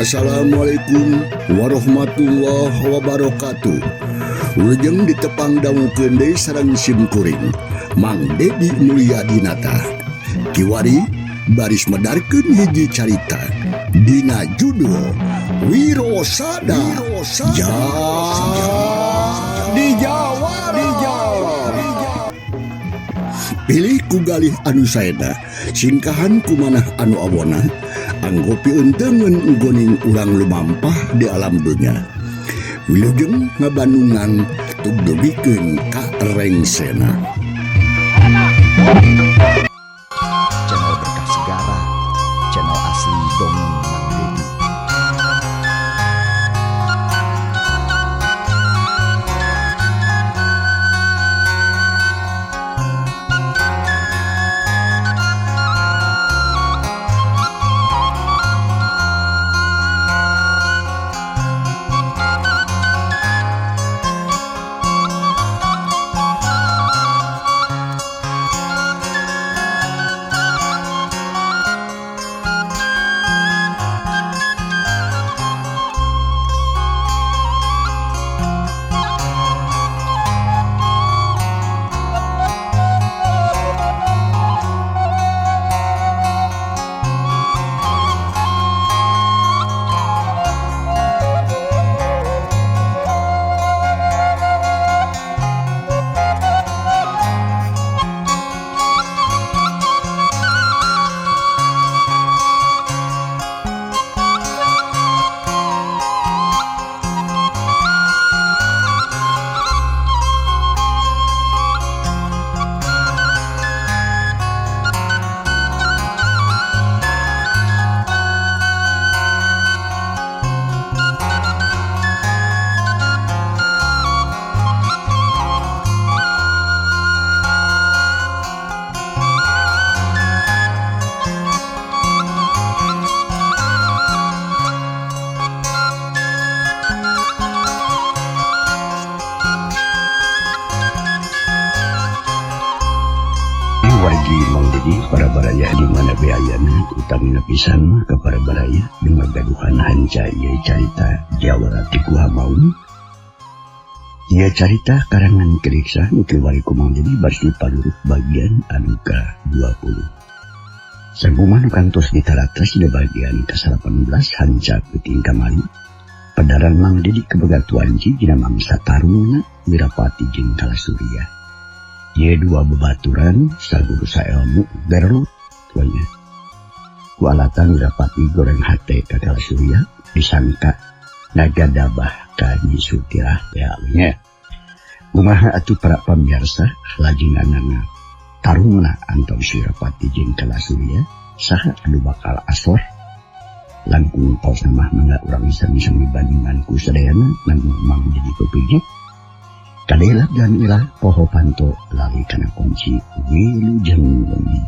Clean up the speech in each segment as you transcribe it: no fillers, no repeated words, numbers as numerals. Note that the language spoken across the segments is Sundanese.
Assalamualaikum warahmatullahi wabarakatuh. Ulujeng ditepang dangukeun deui sareng simkuring Mang Dedi Mulyadinata. Kiwari baris medarkeun hiji carita dina judul Wirosada dijawab. Pilih ku galih anu saena, singkahan kumanah anu awona, anggopi untengen goning urang lumampah di alam dunya. Wilujeng ngabandungan tugdugikeun ka rengsena. Channel Berkah Segara, channel asli dongeng Mang Dedi. Wargi Mang Dedi para baraya di mana beayana utangina pisan ke para baraya di magaduhan hanca ieu carita Jawara ti Kuhamaun. Ieu carita karangan Keriksa nu kiwari ku Mang Dedi baris dipaluruh bagian anu ka-20. Saguman kantos ditaratas di bagian ka-18 hanca peuting kamari. Padaran Mang Dedi kebegatuan dina mangsa taruna Wirapati jeung Kalasurya. Ye dua bebaturan saguru saelmu berlut tuanya. Ku alatan Wirapati goreng hate ka Kalasurya disangka nagadabah ka Nyi Sutirah ya nya. Kumaha atuh para pamirsa lajengannana tarungna antos Wirapati jeung Kalasurya saha anu bakal asor. Langkung paus mah mangga urang sami-sami bandingan ku sadayana nanggung Mang Dedi pepijik. Kadelah dan ilah poho panto lari kana kunci wilujeng wengi.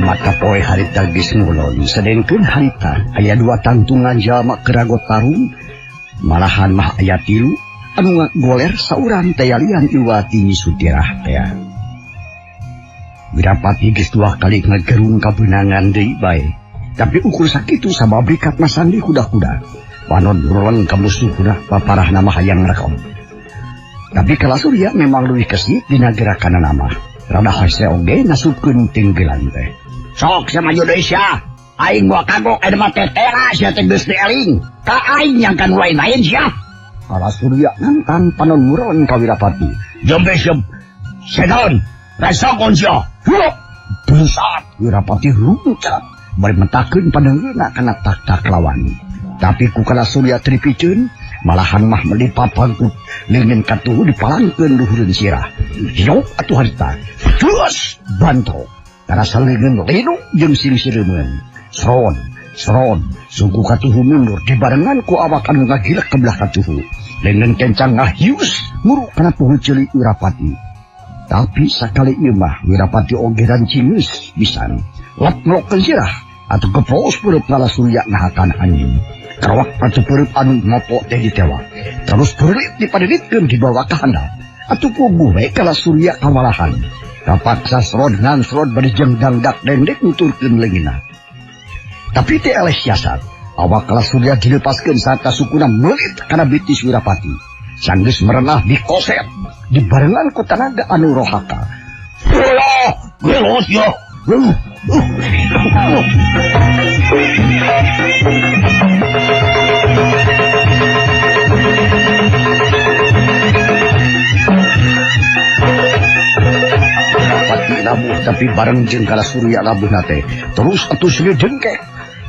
Maka poe harita geus ngulon sadenkeun harita aya dua tantungan jalma kerago tarung malahan mah aya 3 anu goler saurang teh lian Iwati Nyi Sutirah teh. Wirapati geus 2 kali ngagerung kabeunangan deui bae tapi ukur sakitu sababrikat masandi kuda-kuda panon nuron ka musuhna paparah nama hayang rekom. Tapi Kalasurya memang leuwih kesik dina gerakanna mah rada hese oge nasupkeun tenggelan teh. Sok sama Indonesia, aing moal kagok ada mah tetera sia teh geus dieling. Ka aing yang kan lain-lain sia. Kalasurya nantang panuruan ka Wirapati. Jembesem, sedon, resokon sia. Besar Wirapati runcat, bari mentakeun padangeuna kana tak-tak lawan. Tapi ku Kalasurya tripikeun malahan mah melipapangkut leungeun katuhu dipalangkeun luhureun sirah. Yok atuh harita. Terus bantu. karena salingan linu jeung sing siremen. Seron, sungguh katuhu mundur dibarengan ku awak anu ngagilak kebelah katuhu. Lengan kencang ngahius nguruk kana pohon ceuli Wirapati. Tapi sakali ieu mah Wirapati oge rancingeus pisan. Lat ngelokeun sirah atuh kepos peureut Kalasurya nahakan angin. Karawak atuh peureut anu ngopo teh ditewak. Terus peureut dipadeditkeun di bawah ka handap. Atuh puguh we Kalasurya kawalahan. Kapaksa Srod ngan Srod bade jengdang dak dendek nuturkeun leungeunna. Tapi teh eleh siasat, awak Kalasurya dilepaskeun saat kasukuna meulit kana bitis Wirapati. Sanggeus merenah dikoset, dibarengan ku tanaga anu rohaka. Gelos ya. Wirapati nabuh tapi bareng jeung Kalasurya nabuhna teh terus atuh seueur jengkek.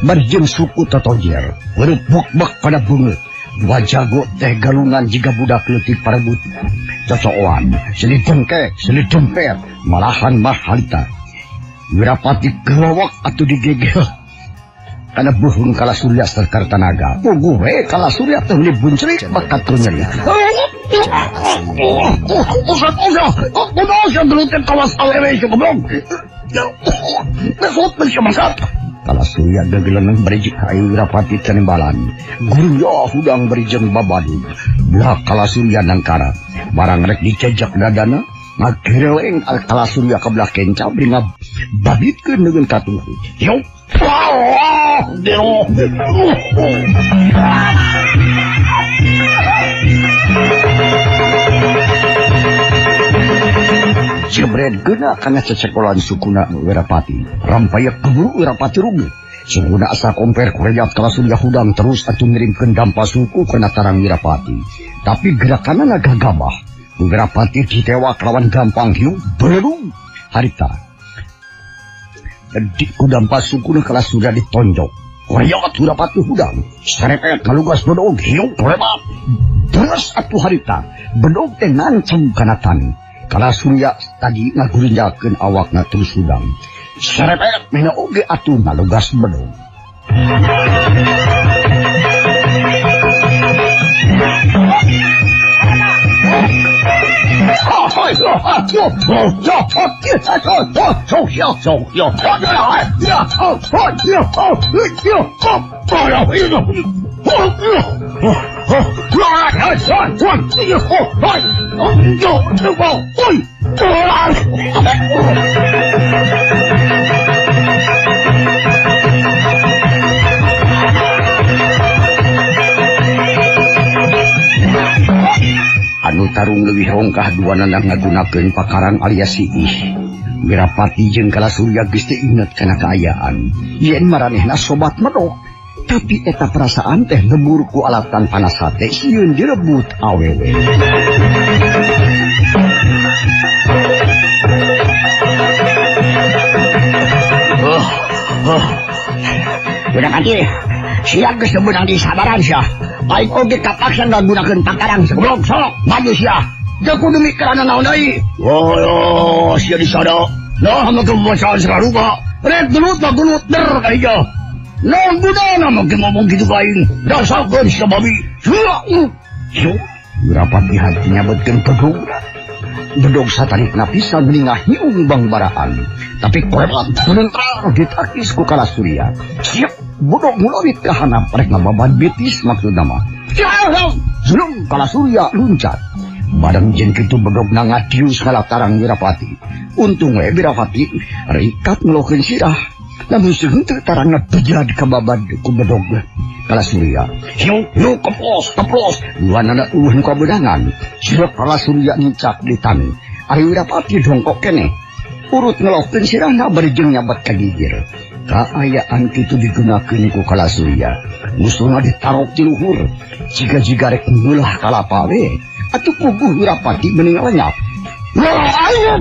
Barjeng suku totojer, berubuk-buk pada bunga. Wajago teh galungan jika budak leutik parebut. Cocokan, seni dengkek, seni dempet, malahan mah halita. Wirapati gelowak atuh digegel. Karena buhun Kalasurya serkar tanaga. Puguh we Kalasurya teh li buncrik bakat nyeri. Usah gelutin kawas alewe goblok. Besot mensyamakat. Kalasurya gegeleneng berijik hayu Wirapati canembalan. Guruya hudang berijeng babadu. Belah Kalasurya nangkara. Barang rek dicejak dadana. Ngagireleng Kalasurya kebelah kenca. Beri ngababitkeun dengan katuhu. Yuk. Jebret gena kana cecekolan sukuna Wirapati. Rampayak keburu Wirapati rugi. Sungguhna asa komper kureyat Kalasurya hudang terus atuh ngirimkeun dampa suku kana tarang Wirapati. Tapi gerakanana gagabah. Wirapati ditewak lawan gampang hiu belum harita. Di kudampa sukuna Kalasurya ditonjok. Kureyat Wirapati hudang. Sarepet kalugas bedog hiu klebat. Terus atuh harita. Bedog teh ngancem kana tani. Kalasurya tadi ngagurinjakeun awakna terus hudang. Sarepet mena oge atuh ngalugas bedog. Anu tarung leuwih rongkah duanana ngagunakeun pakaran alias siih. Wirapati jeung Kalasurya geus teu inget kana kaayaan. Yen maranehna sobat medok, tapi eta perasaan teh lembur ku alatan panas hate sieun direbut awewe. Wirapati, sia geus beunang di sabaran sia. Aing oge kapaksa ngagunakeun pakarang sebelum sok maju sia. Da kudu mikiran naon deui. Oh, sia di sada. Nah, make bocah sararuga. Rek gelut mah gelut der kaya. Nah, budana make ngomong gitu ka aing. Dasarkeun sia babi. Sia. Wirapati hatinya betkeun pedung. Bedog satarikna pisan meninggah hiung bangbaraan. Tapi korebat beuntar ditakis ku Kalasurya. Siap bodog mulawit ka handap rek ngababan betis maksudna mah. Zulum Kalasurya luncat. Bareng jeung kitu bedog ngadius kalatarang Wirapati. Untung we Wirapati rikat ngelokeun sirah. Lamun seunteut tarangna bejad ka babad ku bedog Kalasurya. Hiu keplos. Duanana ueuh ka bedangan. Sira Kalasurya nicak di tani. Ari Wirapati dongkok keneh. Urut ngelokeun sirahna bari jeung nyabat ka gigir. Kaayaan kitu digunakeun ku Kalasurya. Musuhna ditarok di luhur. Jiga-jiga rek ngeulah kalapa we. Atuh puguh Wirapati mending lenyap. Ayo.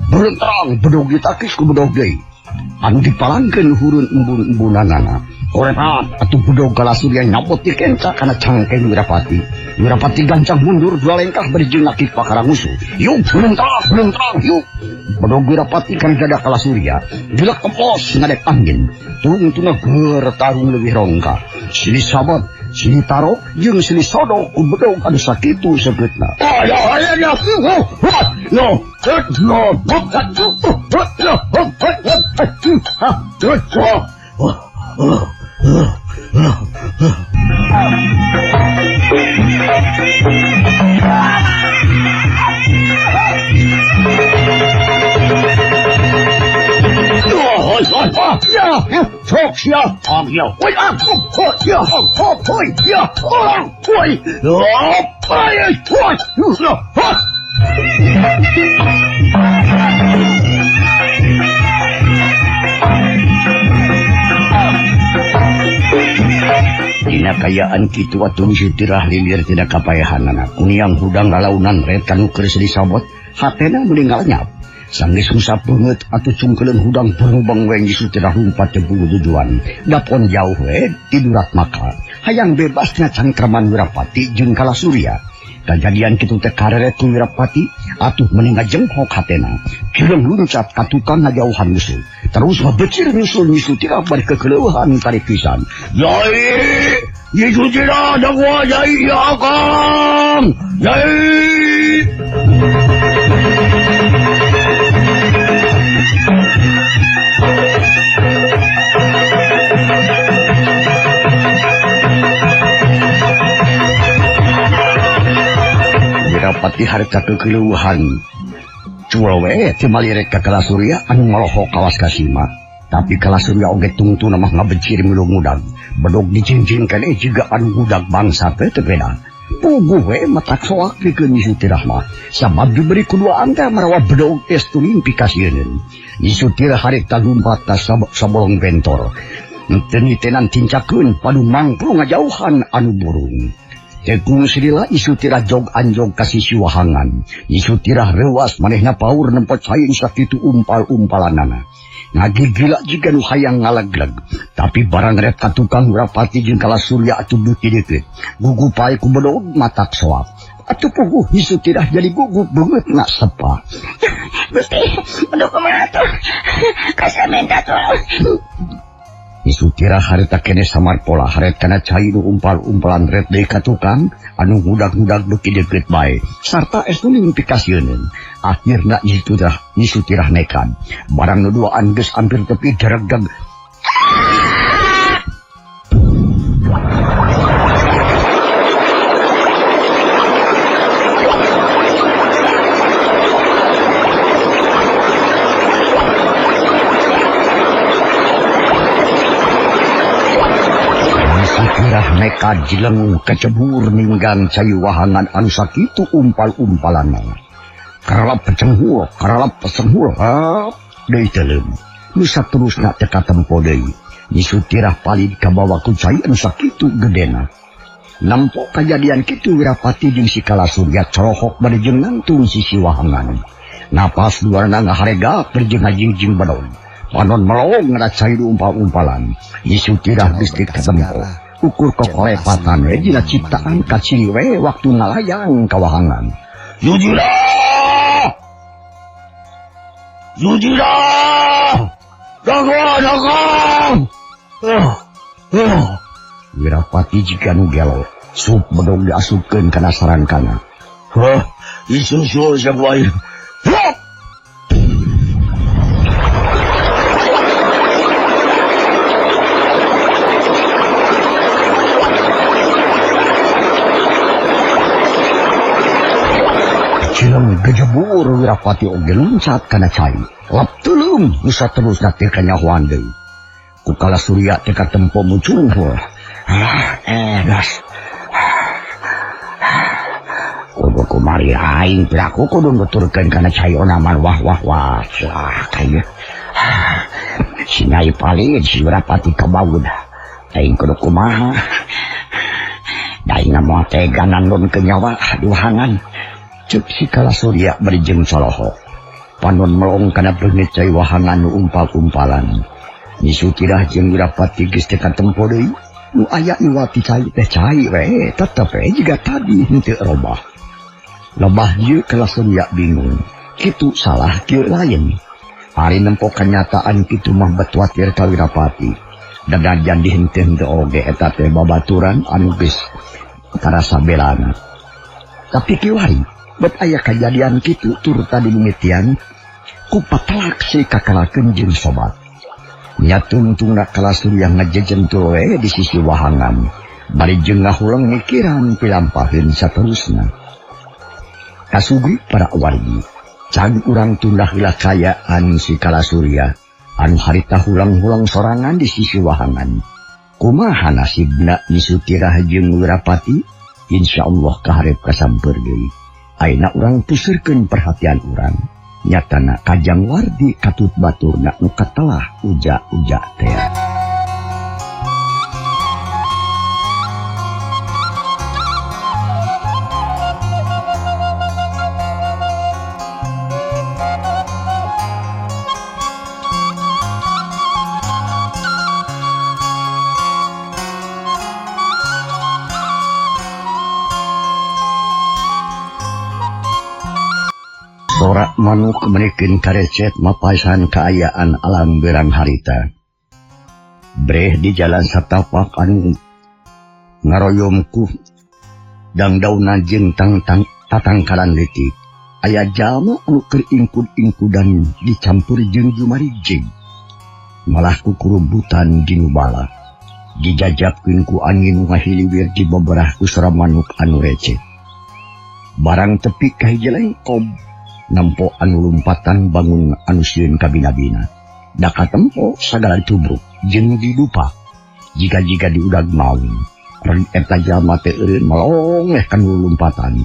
Belum terang bedog ditakis ku bedog deui. Anu dipalangkeun hurun embun-embunanana. Korepat atuh bedog Kalasurya nyabot di kenca kana cangkeng Wirapati. Wirapati gancang mundur dua lengkah bari jeung nakik pakarang musuh. Yuk, belum terang, yuk. Bedog Wirapati kan gada kala surya. Gila kempos ngadek angin. Tungtuna gertarung lebih rongga. Sili sabat, sili taro, jeung sili sodok bedog anu sakitu segetna. Dina kayaan kitu atuh sitirah lilir tina kapayahanana. Kuniang hudang lalaunan red kanu keur sedih sabot, hatena meninggal nyap. Sanggeus susah banget atuh cungkeleun hudang berubang weng sitirah lumpat teu tujuan. Dapon jauh we tidurat maka. Hayang bebasna cangkraman Wirapati jeung kala surya. Kejadian kitu teh kareret ku Wirapati atuh meninggal jenghok hatena. Kireung luncat ka tukang ngajauhan musuh. Terus babecir nyusul tirah bari kekeleuhan tarik pisan. Yai, Yesus tirah dagwa yai ya akang. Yai. Wirapati harta kekeleuhan. Cuwe teu malirek ka kala surya anu ngaloho kawas kasima. Tapi kala surya oge tungtuna mah ngabencir milu ngudag. Bedog dicincinkeun jiga anu ngudag bangsa teh teu beda. Puguh we matak soak pikeun Nisutirah mah. Sabab diberi kuduaan teh marawa bedog tes tulimpi kasieun. Nisutirah harita lumpat ka sabolong bentor. Teu nitenan tincakeun padu mangpul ngajauhan anu burung. Tekung silila Nisutirah jog anjog kasih siwahangan. Nisutirah rewas manehna paur nempot saing sakitu umpal-umpalanana. Ngagigila jika nu hayang ngalaglag. Tapi barang red ka tukang Wirapati jeung kala surya atuh beuki deukeut. Gugupai ku bedog matak soak. Atuh puguh Nisutirah jadi gugup beungeut na sepa. Gusti, bedog kumaha atuh? Kasamenta tolong. Nisutirah harita kene samar pola haret kana cai nu umpal-umpalan red deui ka tukang anu ngudag-ngudag beuki deukeut bae sarta es nu mimpi kasieun. Akhirna Nisutirah nekat. Barang nu duaan geus ampir tepi daregdag. Nekat jileng kecebur ninggang cayu wahangan anu sakitu umpal-umpalanna. Karalap pecenghul, karalap pecenghul, deui teuleum. Nu saterusna teu katempo deui. Nisutirah palid kabawa ku cai anu sakitu gedena. Nampo kajadian kitu Wirapati jeung si kala surya corohok bari jeung nangtung sisi wahangan. Napas luarna ngaharega perjeng ngajingjing badon. Panon melong ngada cai umpal-umpalan. Nisutirah geus katempo. Ukur kokolepatan we dina ciptaan kacili we waktu ngalayang kawahangan. Yujirah! Dagang! Wirapati jika nu gelo, sup bedog diasupkeun kana sarankana. Isusul saguai. Cileng gejebur Wirapati oge luncat kana cai. Lap teuleum nu saterusna teh kanyahoan deui. Ku kala surya teh katempo mucungkul. Das. Kudu kumari aing piraku kudu nuturkeun kana cai onaman wah. Kaya. Si Nyai palid si Wirapati kabaud. Aing kudu kumaha. Daing moal tega nandun ke nyawa di wahangan. Cek si kala surya bari jeung saloho. Panon melong kana beungeut cai wahangan nu umpal-umpalan. Nisutirah jeung Wirapati geus teu katempo deui. Nu aya iwati cai teh cai we, tetep we jiga tadi henteu robah. Lobah ieu kala surya bingung. kitu salah kieu lain. Ari nempo kenyataan kitu mah betuatir ka Wirapati. Dadajan dihenteu oge eta teh babaturan anu geus karasa belana. Tapi kiwari bet aya kejadian kitu tur tadi mimitian ku patelak si kakalakeun jeung sobat. Nya tungtungna Kalasurya ngajejentul we di sisi wahangan. Bari jeung ngahuleng mikiran pilampaheun saterusna. Kasugri para wargi, can urang tundah heula kayaan si Kalasurya anu harita hulang-hulang sorangan di sisi wahangan. Kumaha nasibna Nisutira jeung Wirapati? Insyaallah kaharep kasampeur deui. Ayeuna urang pusirkeun perhatian urang. Nyatana Kajang Wardi katut baturna nu katelah uja-uja teh. Sorak manuk menikeun karecet mapaisan kaayaan alam berang harita. Breh di jalan satapak anu ngaroyomku dangdauna jeung tatangkalan leutik. Aya jalma anu keur ingkud-ingkudan dicampur jeung jumarijing. Malah kukurubutan dinu bala. Dijajabkeun ku angin ngahiliwir di beberah kusra manuk anu recet. Barang tepi kahiji lengkob nampo anu lumpatan bangun anu sieun kabina-bina. Da katempo sagala tubruk jeung didupa. Jika-jika diudag maung, eta jalma teh eureun melongeh ka nu lumpatan.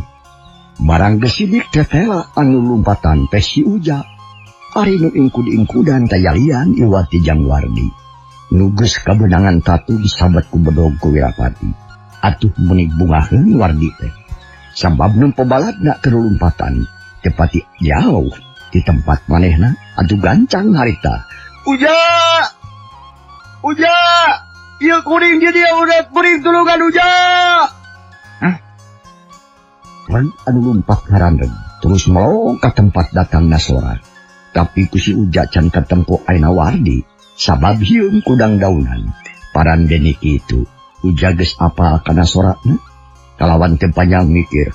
Barang gesidik teh tela anu lumpatan teh si Uja. Ari nu ingkud-ingkudan tayalian iwati Jang Wardi. Nu geus kabeunangan tatu disabat ku bedog ku Wirapati. Atuh menik bungaheun Wardi teh. Sabab nempo baladna ke lumpatan. Tepati jauh di tempat manehna atuh gancang harita. Uja! Uja! Ieu kuring di dia udah kuring tulungan Uja! Hah? Wan anu lumpat ngarandeg terus melong ka tempat datang Nasora. Tapi ku si Uja can katempo ayeuna Wardi sabab hieum kudang daunan. Parandeni kitu Uja geus apal kana soratna. Kalawan teu panjang mikir.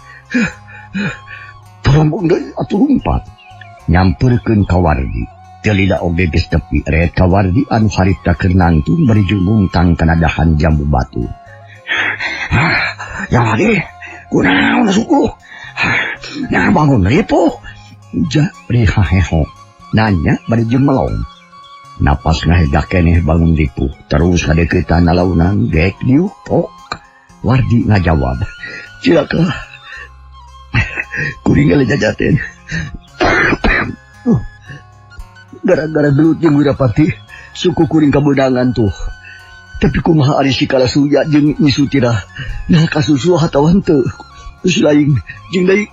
Terambung deui atuh lumpat. Nyamperkeun ka Wardi. Teu lila oge geus tepi ret ka Wardi anu harita keur nangtung bari jungtang kana dahan jambu batu. Ya Wardi, kunaon suku? Nah bangun deui po. Uja rihaheho. Nanya bari jeung melong. Napas ngahega keneh bangun dipuh. Terus kadeuketan nalaunan gek diuk pok. Wardi ngajawab. Cilaka. Kuring ele jajaten. Gara-gara gelut jeung Wirapati, suku kuring kabeunangan tuh. Tapi kumaha ari si Kalasurya jeung Nisutira? Nah kasusu hatawan teu. Geus lain jeung deui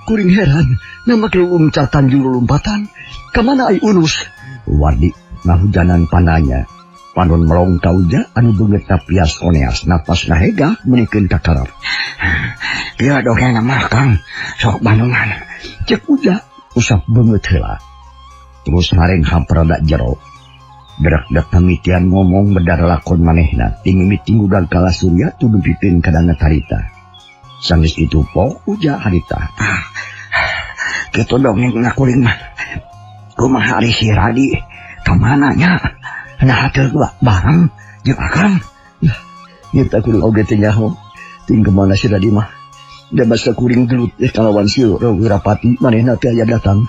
kuring heran, nama kelung catan jeung lompatan. Ka mana ai unus? Wardi ngahujanan pananya. Panon melong ka Uja anu beungeut pias oneas napas ngahega menikeun ka karap. Ieu dongeng mah Kang, sok bandungan. Cek Uja usap beungeut heula. Terus ngareng hamprada jero. Berak-dak pamitian ngomong bedar lakon manehna. Ting-miting udag Kalasurya tu dumpikeun ka dana tarita. Sanggeus kitu pok Uja harita. Kitu dongeng ngakuring mah. Kumaha ari si Radi? Ka mana nya? Nah teu barang jeung akang. Ieu teh kuring oge teh nyaho. Ting kemana si Radi mah? Da basa kuring gelut kalawan si Wirapati manehna teh aya datang.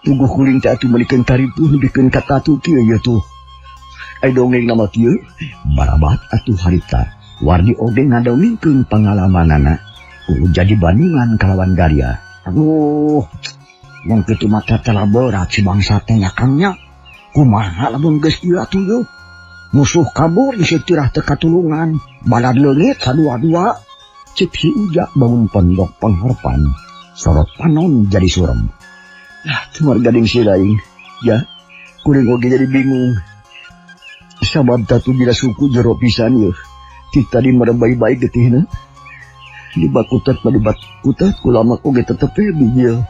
Tunggu kuring teh atuh menikeun karipuh nebikeun ka tatu kieu ye tuh. Ai dongeng nama kieu barabat atuh harita. Wardi oge ngadongengkeun pangalamanana. Jadi bandungan kalawan Garya. Aduh, yang kitu mah teh telah berat si bangsa teh nya Kangnya. Kumaha lamun geus kieu atuh yeuh. Musuh kabur Nisutira teu katulungan. Balad leungit sadua-dua. Cek si Uja bangun pondok pangharpan. Sorot panon jadi surem. Tumar gading si laing. Ya, kuring oge jadi bingung. Sabab tatu bila suku jero pisan yeuh. Ti tadi merebai-bai getihna. Di bakutat kulat kulamak oge tetep bijil.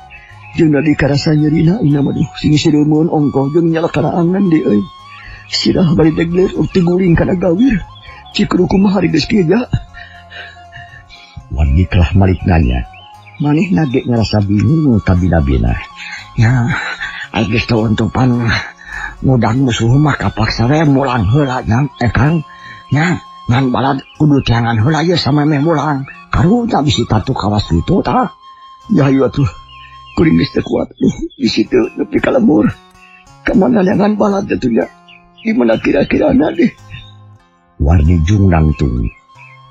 Jeung nadi karasa nyerina ina mah sing sireumeuan ongko jeung nyala karaangan deui euy. Sirah bari degler ukti guling kana gawir. Cikru kumaha hari geus kieu ja. Wargi kelah malik nanya. Maneh nage ngerasa bingung kabina-bina. Ya, geus teu untupan ngudang musuh mah kapaksa we mulang heula nya Kang. Ya, ngan balad kudu teangan heula ye samemeh mulang. Karunya bisi tatu kawas kitu tah. Ya ieu atuh. Kuring geus teu kuat. Bisi teu nepi ka lembur. Kamana ngan balad atuh nya. Gimana kira-kirana deh. Warni jung nangtung.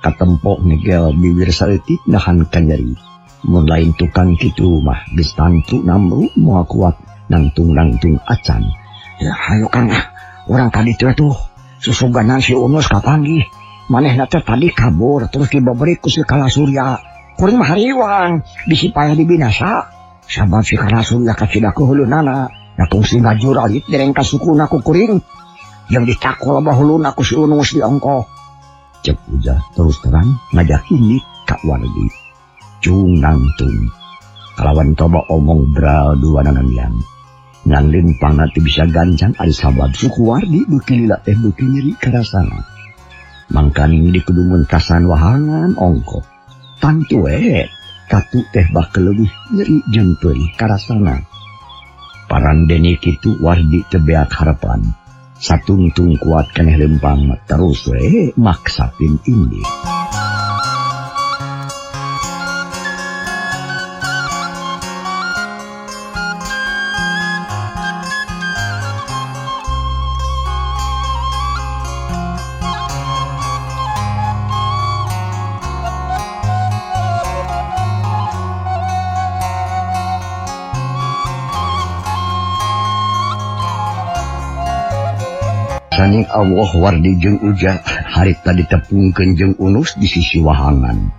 Katempok nigel bibir saeutik nahan kanyeri. Mun lain tukang kitu mah geus tantu namru moal kuat nangtung-nangtung acan. Ya hayo Kang. Urang tadi tuh susuganan si Unus kapanggih. Manehna teh tadi kabur terus dibabari ku si Kalasurya. Kuring mah hariwang bisi payah dibinasa. Sabab si Kalasurya kacida ku heuleunana. Nakung si ngajuralit dereng ka sukuna ku kuring. Yang dicakol bahuluna ku si Unus di ongko. Cek Uja terus terang ngajak ini Kak Wardi. Cung nangtung. Kalawan coba omong bral dua nananian. Ngan limpang nanti bisa gancang ada sabab suku Wardi beuki lila teh beuki nyeri karasana. Mangkaning di kudu kasan wahangan ongko. Tantu katu teh bakal lebih nyeri jeung teuing karasana. Parandeni kitu Wardi teu beak harapan. Satungtung kuat keneh lempang terus maksapin indi. Saning Allah Wardi jeung Uja harita ditepungkeun jeung Unus di sisi wahangan.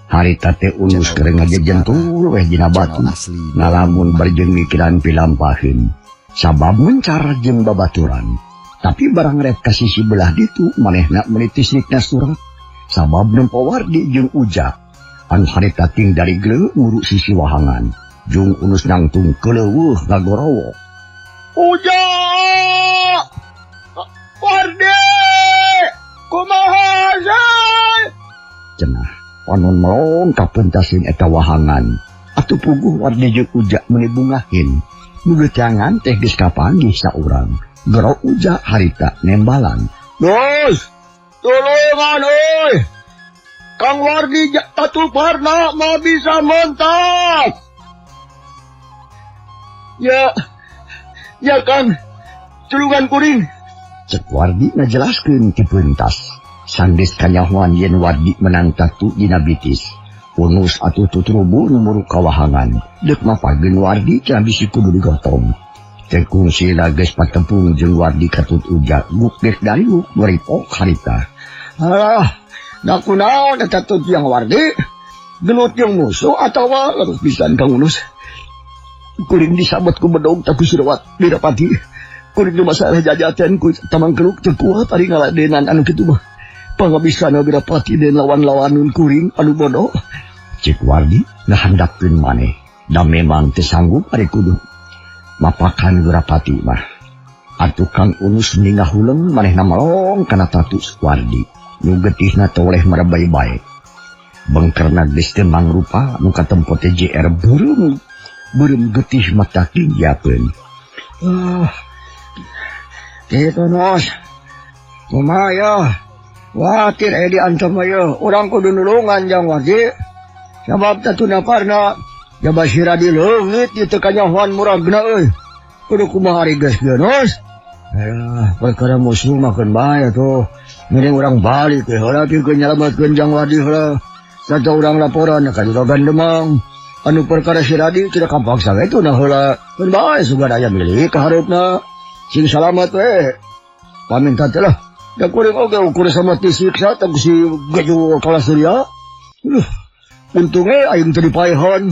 Harita teh Unus keur ngajejentul weh dina batu. Ngalamun barjeng mikiran pilampaheun. Sabab mencar jeung babaturan. Tapi barang rek ka sisi belah ditu manehna menitis nikna surat. Sabab nempo Wardi jeung Uja. Anu harita ting dari gleu nguru sisi wahangan. Jeung Unus nangtung keleuweuh ngagorowo. Uja! Wardi! Kumaha say? Cenah, panon melong kapentasin eta wahangan. Atuh puguh Wardi jeung Uja menibungahin. Nugecangan teh geus kapanggih saurang. Gero Uja harita nembalan. Dos! Tulungan euy! Kang Wardi tatuparna mah bisa mentas! Ya Kang, tulungan kuring. Cek Wardi ngajelaskeun ti peuntas. Sanggeus kanyahoan yen Wardi menang tatu dina bitis. Unus atuh tuturubun muru kawahangan. Deuk mapageun Wardi cenah bisi kudu digotong. Tekung sila geus patempung jeung Wardi katut Uja. Guk geus dariuk meripok harita. Alah, nakunaon eta tut yang Wardi? Gelut yang musuh atawa larus pisan Kang Unus? Kuring disabet ku bedog tapi surawat dirapati. Kuring di masalah jajaten ku tamang keluk teu kuat ari ngaladenan anu kitu mah. Pangabisana birapati den lawan-lawanun kuring anu bodoh. Cik Wardi ngahandapkeun maneh. Da memang teu sanggup ari kudu mapakan birapati mah. Atuh Kang Unus ninggah huleng manehna melong kana tatu Wardi. Nu getihna toleh marabai-bae. Bengkerna geus teu mangrupa nu katempo teh JR beureum getih mata kinjakeun. Gitu Nos. Kumaha ya? Watir di ancam ayo. Urang kudu nulungan jang Wardi. Sabab tatuna parna jabasira di leungit di teu kanyahoan muragna euy. Kudu kumaha ari geus kieu Nos? Alah, perkara musuh makan bae tuh. Mending urang balik teh heula pikeun nyalametkeun jang Wardi heula. Satu urang laporan ka Juragan Demang. Anu perkara si Radi tidak kapaksa itu nah heula. Mun bae sugan aya milik ka hareupna. Sing salamat we. Paminta teh lah. Da kuring oge ukur sama tisiksa teh si Gaju Kalasurya. Untunge aing teu dipaehan.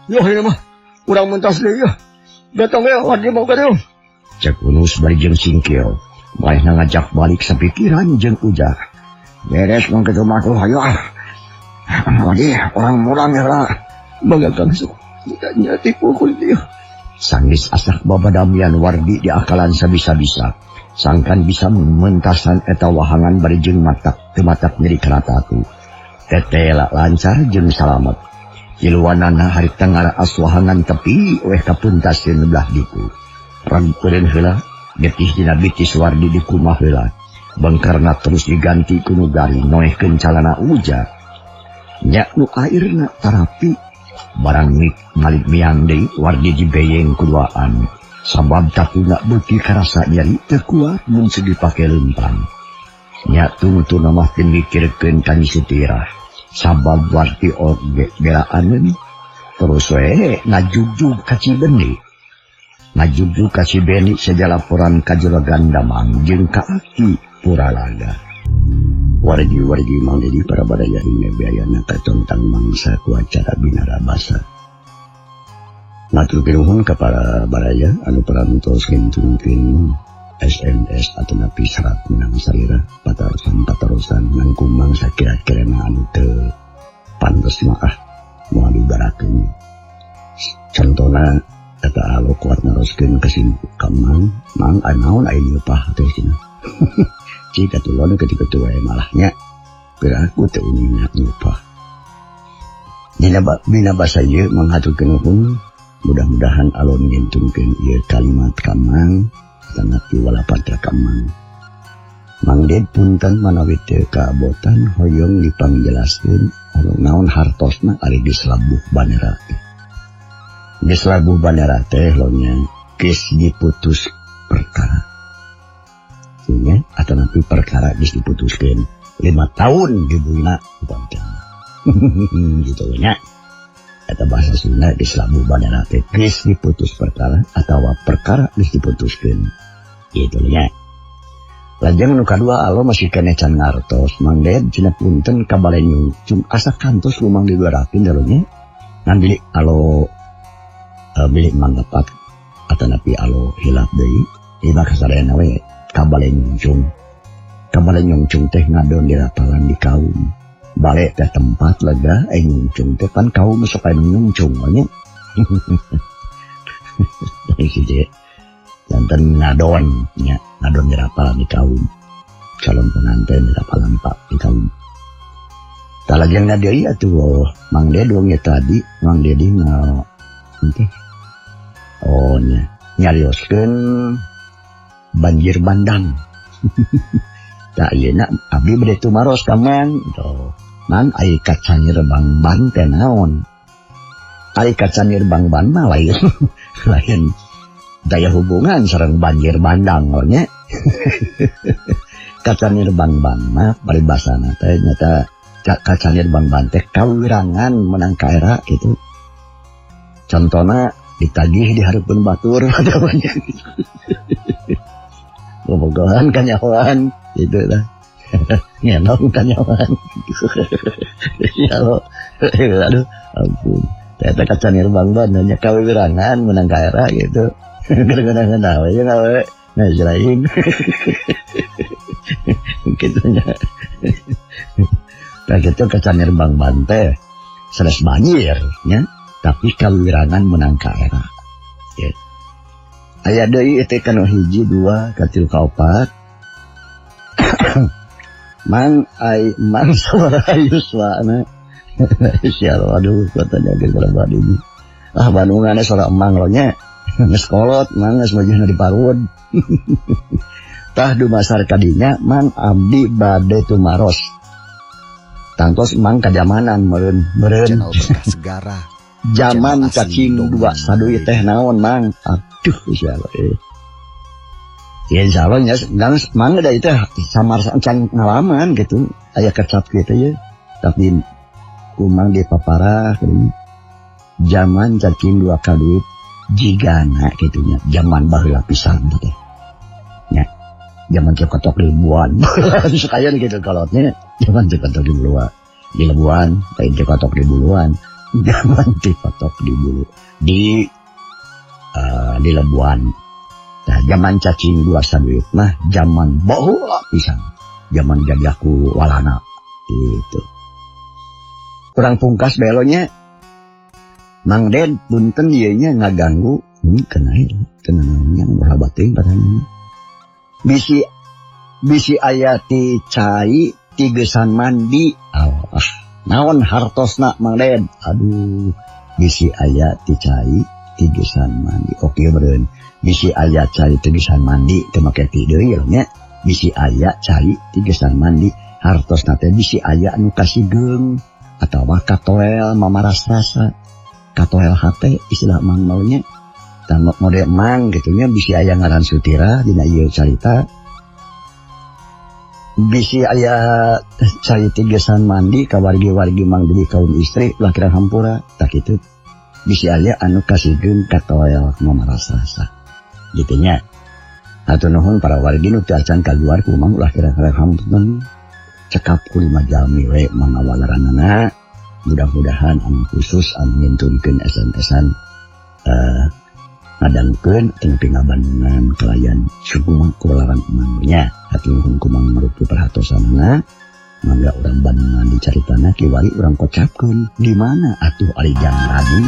Yo ieu mah urang mentas deui ya. Datang we Wardi mau ka dieu. Cek Unus bari jeung singkil. Manehna ngajak balik sapikiran jeung Uja. Beres mangke teu mah hayo ah. Wardi orang mulang ya lah. Bagakan sok. Tidak tipu kulit dia. Sanggeus asah babadamian Wardi di akalan sabisa-bisa. Sangkan bisa mentasan eta wahangan bari jeung matak teu matak nyeri karatatu. Tetela lancar jeung salamet. Iluanana hari tengah aswahangan tepi weh kapuntaskeun belah ditu. Rangkureun heula getih dina bitis Wardi di kumah heula. Bengkarna terus diganti ku nu garing noehkeun calana uja. Nya nu airna tarapi barang malik miang deui Wardi dibeyeng kuduaan. Sabab takuna beuki karasa nyeri teu kuat mun dipake leumpang. Nya tungtuna mah teu mikirkeun kani setirah. Sabab Wardi oge belaaneun terus we ngajugjug ka Cibeni. Ngajugjug ka Cibeni saja laporan ka Juragan Damang jeung ka Aki Puralaga. Wargi Mang Dedi para badaya hingga biayana katontang mangsa ku acara binara basa. Matur pinuhun ka para badaya anu parantos ngintungkeun SMS atau napi serat menang saira patarosan nangkung mangsa kira-kira anu teu pantes maah moal dibarakeun. Contona eta alo kuat naroskeun kesimpulan mang anaon aya nyupah teh cenah. Jika tulon ketika tua malahnya beraku teu ngingat nyupah. Dina basa ieu manghaturkeun nuhun mudah-mudahan alon ngintungkeun ieu kalimat kamang tanapi walapatra kamang. Mang Ded punten manawi teu kaabotan hoyong dipangjelaskeun naon hartosna ari geus labuh banera teh. Geus labuh banera teh lohnya geus diputus perkara. Sehingga atau nanti perkara geus diputuskeun 5 tahun dibuina umpamana. Gitu nya. Eta bahasa Sunda geus labuh banera teh geus diputus perkara atawa perkara geus diputuskeun. Gitu nya. Lajeng nu kadua alo masih keneh can ngartos Mang Ded cenah punten kabalenyung cum asa kantos lumang dibarakeun dalunya. Ngan alo bilik manggapat atanapi alo hilap deui. Iba kasarena we kabalenyung teh ngadon di rapalan di kaum. Balik teh tempat lega nyungcung teh pan kaum sok aya nyungcung nya. Dari situ janten ngadon nya, ngadon di rapalan di kaum. Calon pengantin di rapalan Pak di kaum. Talajeng deui atuh Mang Ded dong tadi Mang Dedi teh. Oh nya nyarioskeun banjir bandang. Tak yeuna abdi bade tumaros ka Mang to. Mang ai kacanir bangban teh naon? Ai kacanir bangban mah lain lain daya hubungan sareng banjir bandang nya. Kacanir bangban mah paribasana teh nyata kacanir bangban teh kawirangan menang kaera gitu. Contona ditagih dihareupeun batur pada banyak. Bobogohan kanyawan gitu lah. Ngenong kanyawan. Ya lo. Aduh ampun. Ternyata kacanir bangban hanya kawirangan menang kaera gitu. Kadang-kadang nawe ya nawe. Nah jelain. Gitunya. Nah gitu kacanir bangban teh sanes banjir nya. Tapi kawirangan menang kaera. Ya. Aya deui teh kana 1, 2, 3, 4. Mang sabaraha yuswana. Sial aduh katanya ge kalau ini. Ah Bandungan sora emang lo nya. Geus kolot mang geus majuna di parud. Tah dumasar kadinya Mang abdi bade tumaros. Tangtos Mang kajamanan meureun. Channel Berkah Segara. Zaman cacing 2 saduit teh naon Mang. Aduh insyaallah. Ya insyaallah nya Mang da itu samar can ngalaman gitu. Aya kecap kitu ya. Tapi kumang di paparah zaman cacing 2 kaduit jigana kitunya. Zaman baheula pisan teh. Nya. Zaman cekotok ribuan. Sekalian gitu kalotnya. Zaman cekotok ribuan. Di Lebuan, lain cekotok di Buluan. Zaman cekotok di Bulu. Di Lebuan. Nah, zaman cacing 2 saduit mah zaman baheula pisan. Zaman jadi aku walana gitu. Kurang pungkas belonya Mang Ded punten ieu nya ngaganggu Kenal yang berhabating padanya. Bisi ayati cai tigesan mandi. Naon hartosna Mang Den. Aduh, bisi ayati cai tigesan mandi. Oke beren. Bisi ayat cai tigesan mandi teu make ti deui nya. Bisi ayat cai tigesan mandi. Hartosna teh bisi ayat anu kasigeng atawa katoel mamaras rasa. Katoel hate istilah Mang maunya. Dan mode Mang gitunya bisi aya ngaran Sutira dina ieu carita. Bisi aya cai tigesan mandi ka wargi-wargi Mang Dedi kaum istri lakiran hampura tak kitu. Bisi aya anu kasigeng katoel mamaras rasa. Gitunya. Atur nuhun para wargi nu teu acan kaluar ku Mang lakiran hampura. Cekap ku 5 jalmi we mangawalaranana. Mudah-mudahan anu khusus anu ngintunkeun SMS-an ngadangkeun tempi ngabandungan kelayan suku kularan Mangnya. Hati nuhun ku Mang marupi perhatosanana. Mangga urang bandungan di caritana kiwari urang kocapkeun di mana atuh ari Jang Radi.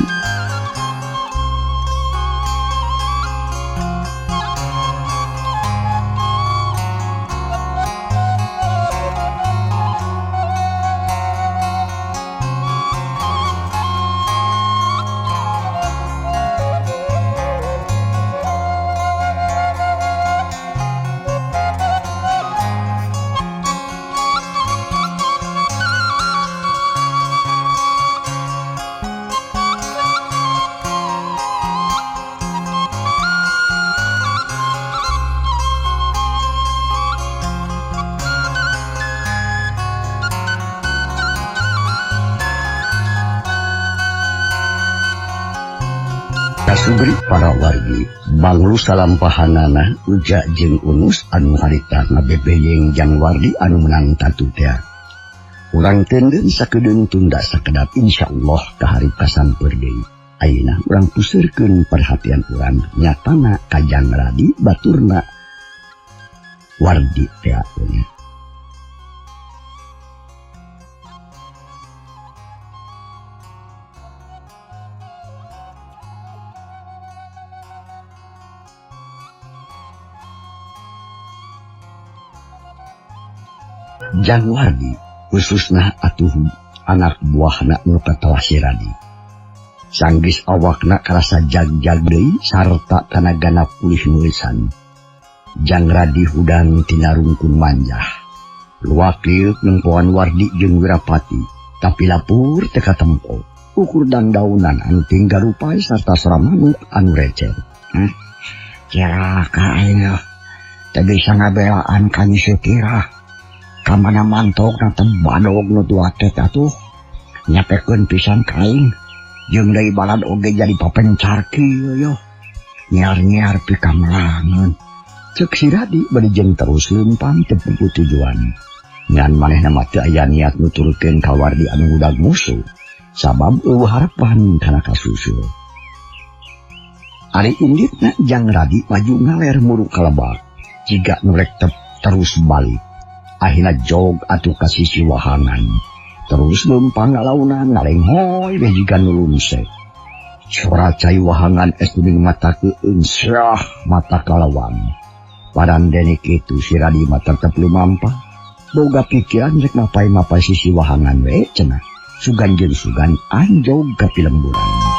Kasubri para wargi banglu salampahanana Uja jeung Unus anu harita ngabebeyeng Jang Wardi anu menang tatu teh. Urang teureun sakedeung tunda sakedap insyaallah ka hari kasamper deui. Ayeuna urang puseureun perhatian urang nyatana ka Jang Radi baturna Wardi teh. Jang Wardi khususna atuh anak buahna nu katawa si Radi. Sanggis awakna karasa jag-jag deui sarta tanagana pulih nulisan. Jang Radi hudang tina rungkun manjah. Luwakil nengpoan Wardi jeung Wirapati, tapi lapur teu katempo. Ukur dandaunan anu tinggal rupai sarta soramanuk anu receh. Kira ka ayeuna teu bisa ngabelaan ka Nyi Sutira. Kamana mantok na tembadog nu tua teh atuh nyapekeun pisan kaing jeung deui balad oge jadi papencar kieu yo nyiar-nyiar pikamelangeun ceuk si Radi bari jeung terus leumpang teu puguh tujuan ngan manehna mah teu aya niat nuturkeun ka Wardi anu budak musuh sabab eueuh harapan kana kasusul. Ari inditna Jang Radi maju ngaler muru ka lebak jiga nu rek terus balik. Akhirnya jog atuh ka sisi wahangan. Terus leumpang ngalaunan ngalenghoy bejigan nulungsek. Suara cai wahangan es kuning mata keueun syah mata kalawang. Padan dene kitu si Radi mah tetep lumampah. Boga pikiran rek mapai-mapai sisi wahangan we cenah. Sugan jeung sugan anjog ka pilemburan.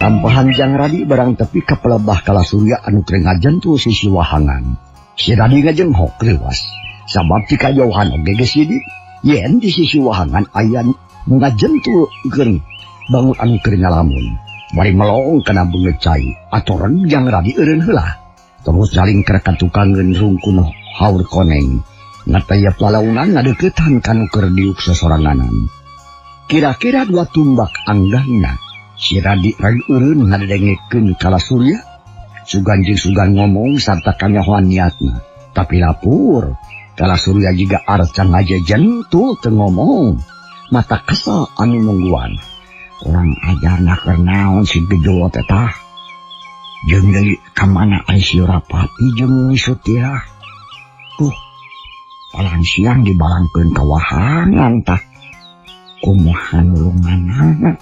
Tampahan Jang Radi barang tepi ka pelebah kala surya anu keur ngajentul sisi wahangan. Si Radi ngajenghok leuwas. Sabab ti kajauhan oge geus sidik. Yen di sisi wahangan aya ngajentul geuning bangun anu keur ngalamun. Bari melong kana beungeut cai. Atoran Jang Radi eureun heula. Terus jaling keur katukangeun rungkun haur koneng. Ngataya palaunan ngadeuketan kanu keur diuk sasoranganan. Kira-kira 2 tumbak anggangna. Si Radi ragi eureun ngadengekeun kala surya. Sugan jeung sugan ngomong sarta kanyahoan niatna. Tapi lapur, kala surya jiga arcan aja jentul teu ngomong. Mata kesal anu nungguan. Orang ajar nak kernaon si Gejo tetah. Jeung deui ka mana ai si Rapati jeung Sutirah. Tuh, palang siang dibalangkeun ka wahangan tah. Kumaha nulunganana.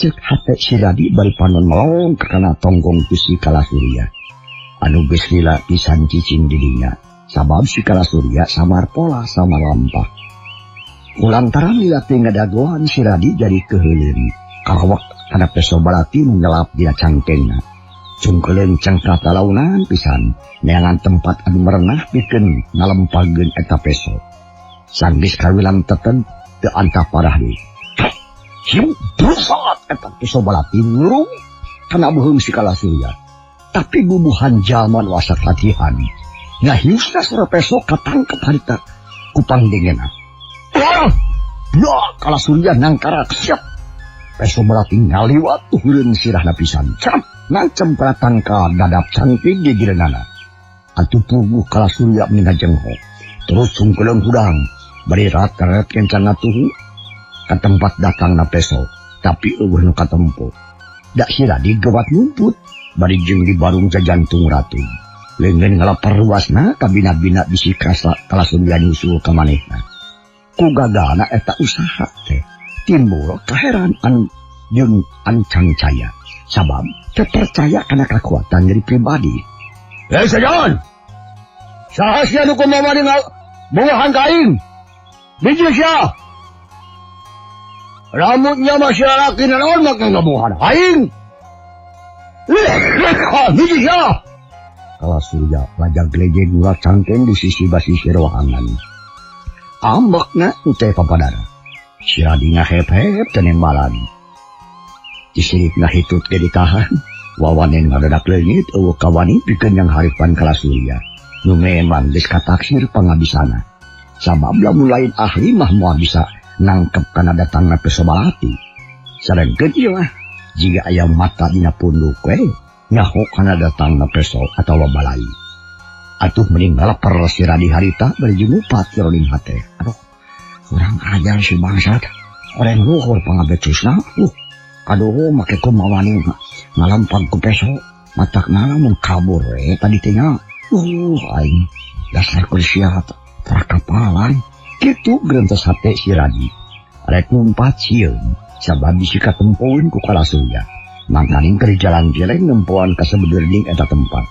Cek hate si Radi bari panon melong ka kana tonggong tu si Kalasurya. Anu geus lila pisan cicing di dinya. Sabab si Kalasurya samar pola sama lampah. Kulantaran lila teu ngadagoan si Radi jadi keheuleuan. Kalawak kana peso balati ngelap dia cangkengna. Cungkeleun cangka talaunan pisan neangan tempat anu merenah pikeun ngalempagkeun eta peso. Sanggis kawilang teten teu antah parah deui. Hiu brusat eta peso balati ngurung kana beuheung si Kalasurya. Tapi bubuhan jaman wasak latihan. Ngahiusna sora peso katangkep harita ku pangdengena. Ya Kalasurya nangkara siap. Peso balati ngaliwat tuheureun sirahna pisan. Nancem pratangka dadap cangking di gireunana. Atuh puguh Kalasurya mina jenghok. Terus sungkeleung hudang. Bari rat-rat kencan ngatuhu ka tempat datangna peso. Tapi eueuh nu katempo. Da si Radi gewat ngumput. Bari jeung di barung jajantung ratu. Leungeun ngalapar ruasna ka bina-bina bisi Kalasurya nyusul ka manehna. Ku gagana eta usaha teh. Timbul kaheranaan jeung ancang caya. Sabab terpercaya kana kekuatan diri pribadi. Sajan! Saha sia nu kumaha ningali buahan kain? Biji sia! Rambutnya masih laki naon make ngabuahan kain? Biji sia! Kalasurya lajag lejeg ulah cangkeng di sisi basisir ruangan. Ambekna teh papadana. Si Radi ngahep-hep tenembalan. Disirik ngahitut ke ditahan. Wawanen ngadadak leungit eueuh kawani pikeun yang haripan Kalasurya. Nu memang geus kataksir pangabisana. Sabab lamun lain ahli mah moal bisa nangkep kana datangna peso balati. Sarengkeun ieu mah jiga aya mata dina punduk we nyahok kana datangna peso atawa balai. Atuh mending ngalaper si Radi harita bari jumupat si Ronin hate. Aduh, urang ajar si bangsat. Orang luhur pangabecusna. Aduh, make kumawani ngalampag ku peso. Matakna lamun kabur tadi tinggal. Aing dasar kursiat prakapalan. Kitu gerentos hate si Radi. Rek ngumpat sieun sabab bisi katempoeun ku Kalasurya. Mangkaning keur jalan jeleng nempoan ka sabeudeurning eta tempat.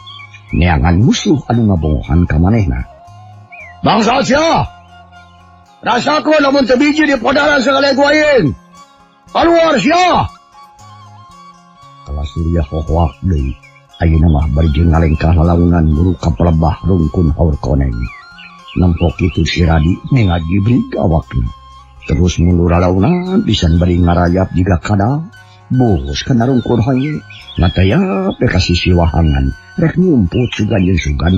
Neangan musuh anu ngabongohan ka manehna. Bangsa sia! Rasaku lamun teu biji di podaran sagala guayeun. Keluar sia! Kalasurya hohoak deui. Ayeuna mah bari jeung ngalengkah lalaunan buru ka pelebah rungkun haur koneng. Nempok kitu si Radi ngajibrig awakna. Terus mundur lalaunan pisan bari ngarayap jiga kada. Bos kana rungkun haye. Ngataya pe ka sisi wahangan. Rek ngumput sugan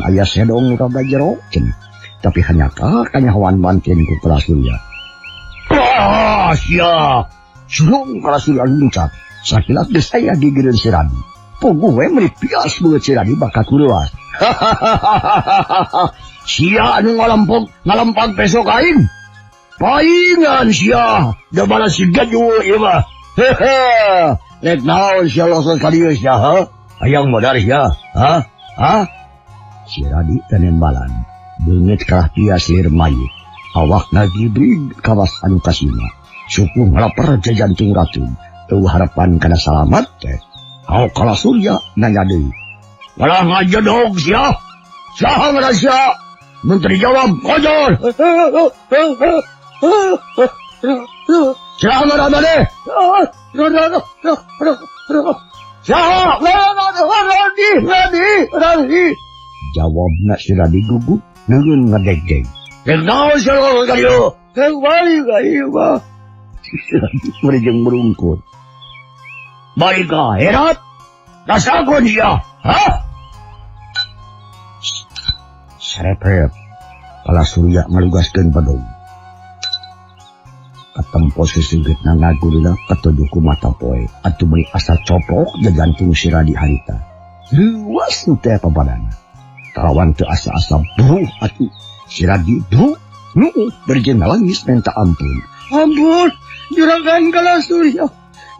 aya sedong rada jero cenah. Tapi hanya kanyahoan manten ku Kalasurya. Sia! Sulung Kalasurya luncat. Sakilat geus aya gigireun si Radi. Pogo we meuli pias beut si Radi bakat luas. Sia anu ngalampag peso kain. Paingan sia, da bala si Gejo ieu mah. Rek naon sia losos ka dieu sia, ha? Hayang modar sia, ha? Ha? Si Radi tenembalan. Beungeut kalah pias lir mayit. Awakna gibrig kawas anu kasima. Suku ngalaper jajantung ratu. Teu harapan kana salamat teh. Hau Kalasurya nanya deui. Walah ngajedog sia. Saha ngaran sia? Menteri jawab kojol. Saha ngaran maneh? Saha? Radi. Jawabna si Radi gugup neueun ngadeg-deg. Naon sia ka dieu? Balik ka ieu mah. Si Radi merejeng merungkut. Balik ka herat? Rasakeun sia, ha? Sarepep. Kalasurya ngalugaskeun badog. Katempo sesinggeutna ngagurina katujuh ku mata poe. Atuh meuli asa copok jajantung si Radi harita. Luas teh papadana. Kalawan teu asa-asa bruh atuh. Si Radi bruh. Berjeng nangis minta ampun. Ampun, juragan Kalasurya.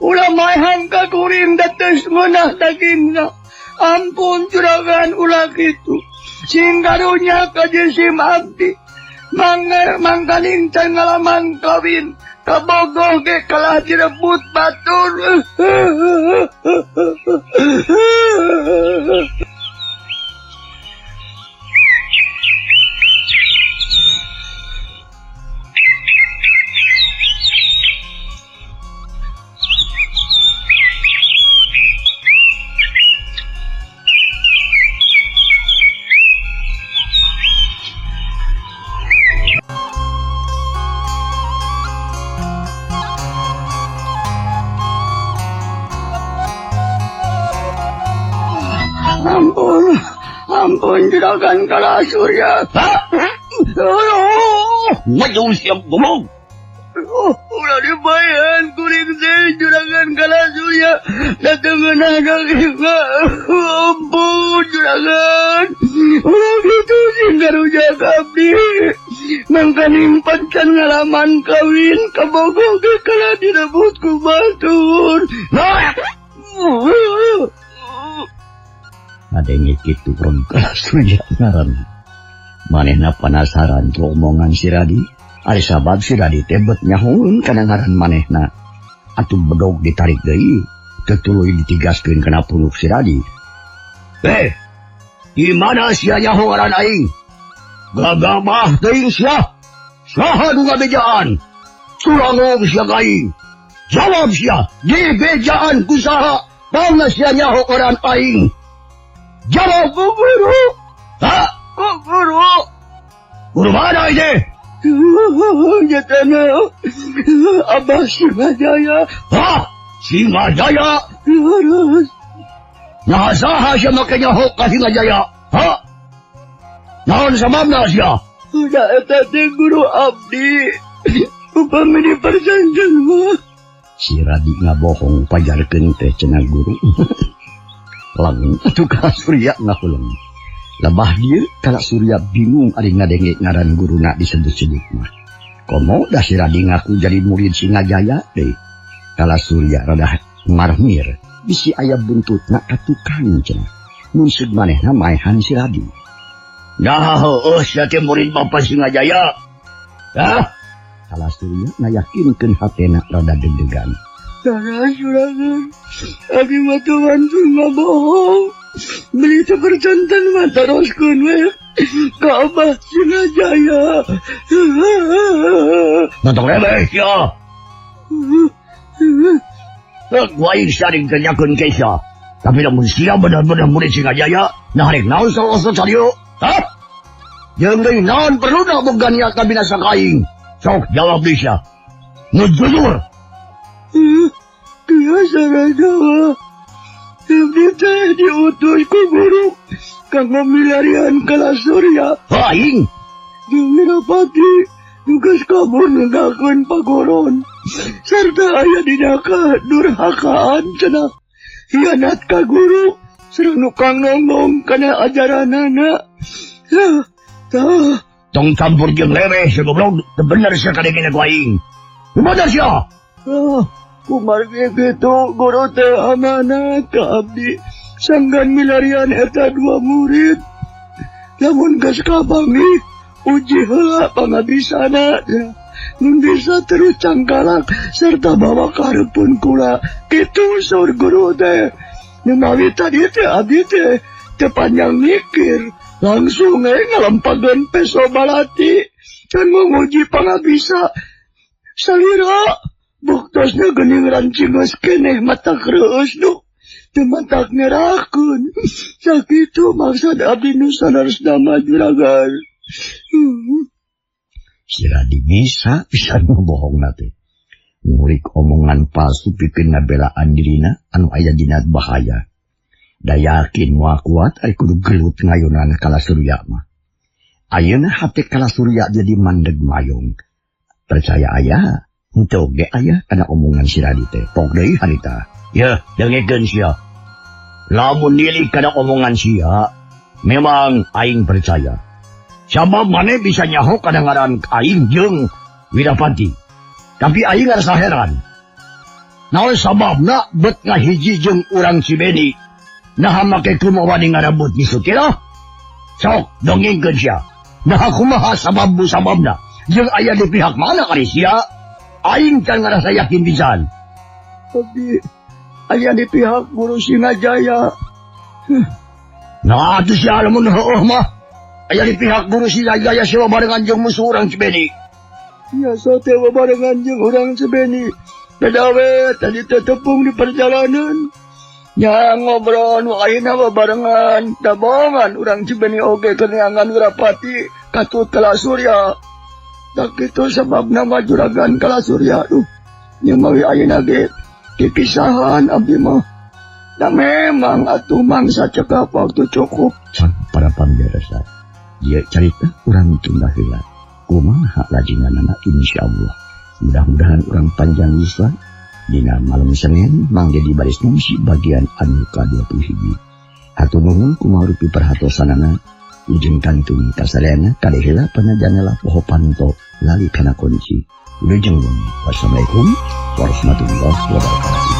Ulah mayhang kakuring dates ngunah daging na. Ampun juragan ulah gitu. Singkarunya kajesim abdi. Mangkaning ngalaman kawin. Kabogoh ke kalah direbut batur. Ampun, juragan Kalasurya. Ngayon siyang gumog. Ulah dibayan kuring saya juragan Kalasurya. Datangan anak iba. Ampun, juragan. Ulah gitu singkarunya kabdi. Mangkaning pancan ngalaman kawin. Kabogoh ke kalah direbut ku batur. Ada ngikit turun Kalasurya ngaran. Manehna penasaran tu omongan si Radi. Ari sabab si Radi tebet nyahun kana ngaran manehna. Atuh bedog ditarik deui, tetuluy ditigaskeun kana punuk si Radi. Di mana sia nyaho ngaran aing? Gagabah teuing sia. Saha nu ngabejaan? Surangog sia ka aing. Jawab sia, di bejaan ku saha? Pangna sia nyaho ngaran aing. Jawab ku guru. Ku guru. Guru mana ini? Jatana Abah Singajaya. Singajaya? Nasaha siya makanyaho ka Singajaya? Naon sababna siya? Eta teh guru abdi. Upami di perjanjian mah. Si Radi ngabohong pajarkeun teh cenah guru. Lang atuh Kalasurya ngahulang. Labah dia Kalasurya bingung ari ngadenge ngaran guruna disebut-sebut mah. Komo dah si Radi ngaku jadi murid Singajaya deh. Kalasurya rada marmir. Bisi aya buntutna ka tukang cenah. Mun seud manehna maehan si Radi. Nah, sia teh murid Bapak Singajaya. Kalasurya ngayakinkeun hatena rada deg-degan. Salah juragan. Abi mah tuan cuma bohong. Beli seperjantan mah teruskeun we. Ka Abah Singajaya. Nonton lebeh sia. Gua aing saring tanyakeun ke sia. Tapi lamun sia benar-benar murid Singajaya, nah rek naon salah sarieu? Jeung deui naon perlu da boga niat kabinasa ka aing? Sok jawab deui sia. Nu jujur. Biasa Rajawa. Abdi teh diutus ku guru kanggo milarian Kalasurya. Aing Jeung Wirapati tugas kabur ninggalkeun pagoron. Serta aya dina kadurhakaan cenah. Hianat ka guru sareng nukang nonong kana ajaranana. tong campur jeung leweh si goblok teu bener sia kadengena ku aing. Kumaha sia? Kumargi gitu guru teh amanah ka abdi sanggan milarian eta dua murid. Lamun geus kabangi uji heula pangabisana nun bisa terus cangkalak serta bawa karepun kula kitu saur guru teh. Numawi tadi teh abdi teh teu panjang mikir langsung ngalampageun peso balati can menguji pangabisa salira. Buktosna geuning rancing geus keneh mata kreueus nu teu matak ngerahkeun. Sakitu maksud abdi nu sanesna mah juragan. Si Radi bisa ngebohongna teh. Ngurik omongan palsu pikeun ngabelaan dirina anu aya dina bahaya. Da yakin moal kuat ari kudu gelut ngayunan Kalasurya mah. Ayeuna hate Kalasurya jadi mandeg mayong. Percaya aya henteu ge aya kana omongan si Radi teh. Pok deui harita. Ya, dengekeun sia. Lamun nilik kana omongan sia, memang aing percaya. Sabab maneh bisa nyaho kana ngaran aing jeung Wirapati. Tapi aing ngarasa heran. Naon sababna bet nga hiji jeung urang si Beni. Naha make kumawa ni ngarabut ni Sutira? Sok, dongengkeun siya. Naha kumaha sababna jeung aya di pihak mana kali siya? Aing can ngarasa yakin pisan. Tapi aya di pihak Guru Sinajaya. Nah, atuh siya lamun heueuh mah. Aya di pihak Guru Sinajaya siya barengan jeung musuh urang si Beni. Ya sote barengan jeung urang si Beni. Pedawe tadi tetepung di perjalanan. Nya ngobrol nu ayeuna barengan tabongan urang si Beni oge keneangan Wirapati katut Kala Surya. Tak itu sebabna mah juragan Kala Surya tuh. Nya mawi ayeuna ge dipisahan abdi mah. Da memang atuh mangsa cekap waktu cukup. Sang para pamirsa, ieu carita urang tunda heula. Kumaha lajinganana insyaallah. Mudah-mudahan urang panjang lisan dina malam Senin mangge di baris ngungsi bagian anu ka-21. Hatur nuhun kumaha rupi perhatosanana ujung kantun kasareana kadehela panajangela poho panto lali kana kunci. Wilujeng wassalamualaikum warahmatullahi wabarakatuh.